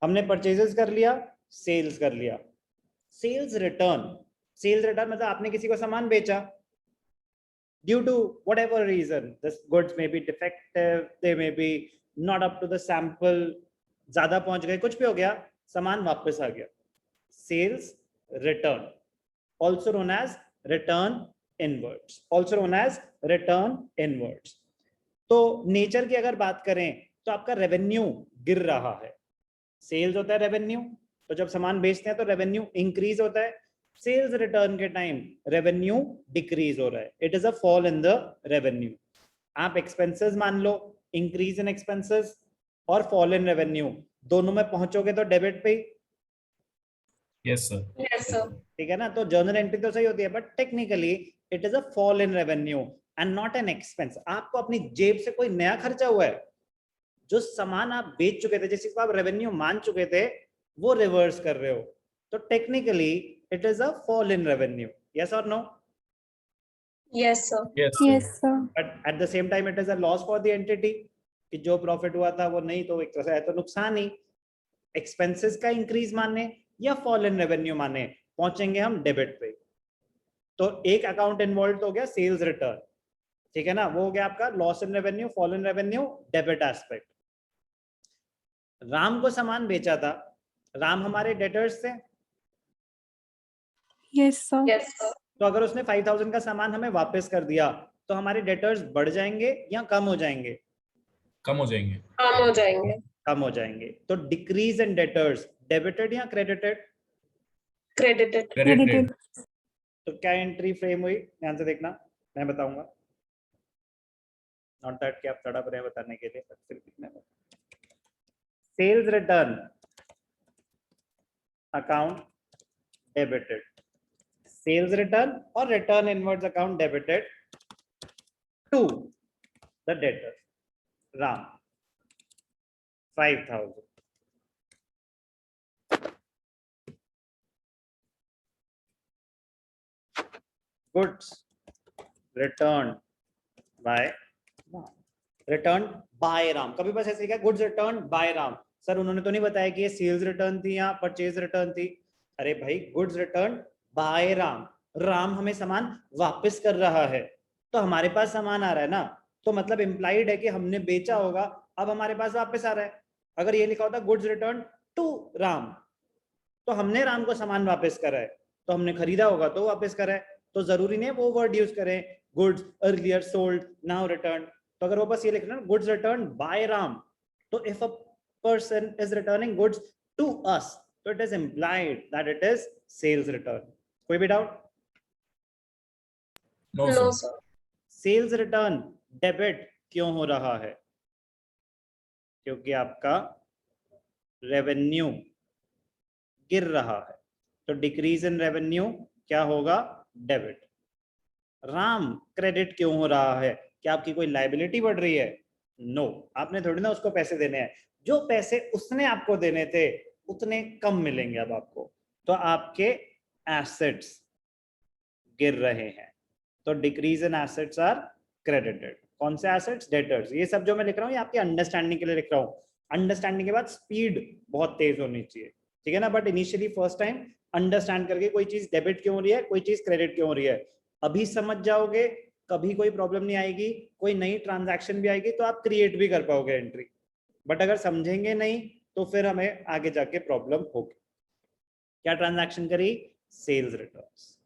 हमने परचेजेस कर लिया, सेल्स कर लिया। सेल्स रिटर्न मतलब आपने किसी को सामान बेचा, due to whatever reason, the goods may be defective, they may be not up to the sample, ज्यादा पहुंच गए, कुछ भी हो गया, सामान वापस आ गया। Sales return, also known as return inwards, also known as return inwards। तो नेचर की अगर बात करें तो आपका रेवेन्यू गिर रहा है। सेल्स होता है रेवेन्यू, तो जब सामान बेचते हैं तो रेवेन्यू इंक्रीज होता है। सेल्स रिटर्न के टाइम रेवेन्यू डिक्रीज हो रहा है, it is a fall in the revenue. आप एक्सपेंसेस मान लो, इंक्रीज इन एक्सपेंसेस और फॉल इन रेवेन्यू, दोनों में पहुंचोगे तो डेबिट पे। Yes sir. ठीक है ना, तो जर्नल एंट्री तो सही होती है, but technically it is a fall in revenue and not an expense. आपको अपनी जेब से कोई नया खर्चा हुआ है, जो सामान आप बेच चुके थे, जिसको आप रेवेन्यू मान चुके थे, वो रिवर्स कर रहे हो, तो technically it is a fall in revenue. Yes और no? Yes, sir. Yes, sir. But at the same time it is a loss for the entity, कि जो प्रॉफिट हुआ था वो नहीं, तो एक तरह से है तो नुकसान ही। एक्सपेंसेस का इंक्रीज माने या फॉल इन रेवेन्यू माने, पहुंचेंगे हम डेबिट पे। तो एक अकाउंट इन्वॉल्व हो गया सेल्स रिटर्न, ठीक है ना, वो हो गया आपका loss in revenue, fall in revenue, debit aspect. Ram को सामान बेचा था, राम हमारे डेटर्स थे। Yes, sir. Yes, sir. तो अगर उसने 5000 का सामान हमें वापस कर दिया, तो हमारे डेटर्स बढ़ जाएंगे या कम हो जाएंगे? कम हो जाएंगे। कम हो जाएंगे। कम हो जाएंगे। तो डिक्रीज इन डेटर्स, डेबिटेड या क्रेडिटेड? Credited. क्रेडिटेड। तो क्या एंट्री फ्रेम हुई, ध्यान से देखना, मैं बताऊंगा। नॉट दैट कि आप तड़प रहे हैं बताने के लिए, but फिर भी मैं sales return account debited, sales return और return inwards account debited to the debtor Ram 5000। Goods return by Ram, कभी बस ऐसे लिखा goods return by Ram. Sir उन्होंने तो नहीं बताया कि ये सेल्स रिटर्न थी या परचेज रिटर्न थी। अरे भाई, goods return by Ram, Ram हमें सामान वापस कर रहा है, तो हमारे पास सामान आ रहा है ना, तो मतलब इंप्लाइड है कि हमने बेचा होगा, अब हमारे पास वापस आ रहा है। अगर ये लिखा होता गुड्स रिटर्न टू राम, तो हमने राम को सामान वापस करा है, तो हमने खरीदा होगा तो वापस करा है, तो जरूरी नहीं वो वर्ड यूज करें goods earlier sold now return. तो अगर वो बस ये लिखना गुड्स रिटर्न बाय राम, तो if a person is returning goods to us, तो it is implied that it is sales return. कोई भी doubt? No No, sir. sir. Sales return debit क्यों हो रहा है? क्योंकि आपका रेवेन्यू गिर रहा है, तो डिक्रीज इन रेवेन्यू क्या होगा? डेबिट। राम क्रेडिट क्यों हो रहा है? क्या आपकी कोई लायबिलिटी बढ़ रही है? नो, आपने थोड़ी ना उसको पैसे देने हैं, जो पैसे उसने आपको देने थे उतने कम मिलेंगे अब आपको, तो आपके एसेट्स गिर रहे हैं, तो decrease in assets are credited. कौन से एसेट्स? डेटर्स। ये सब जो मैं लिख रहा हूँ ये आपकी अंडरस्टैंडिंग के लिए लिख रहा हूँ, अंडरस्टैंडिंग के बाद स्पीड बहुत तेज होनी चाहिए, ठीक है ना। But initially first time understand करके कोई चीज डेबिट क्यों हो रही है, कोई चीज क्रेडिट क्यों हो रही है, अभी समझ जाओगे, कभी कोई प्रॉब्लम नहीं आएगी, कोई नई ट्रांजैक्शन भी आएगी तो आप क्रिएट भी कर पाओगे एंट्री। बट अगर समझेंगे नहीं तो फिर हमें आगे जाके प्रॉब्लम होगी। क्या ट्रांजैक्शन करी? Sales returns.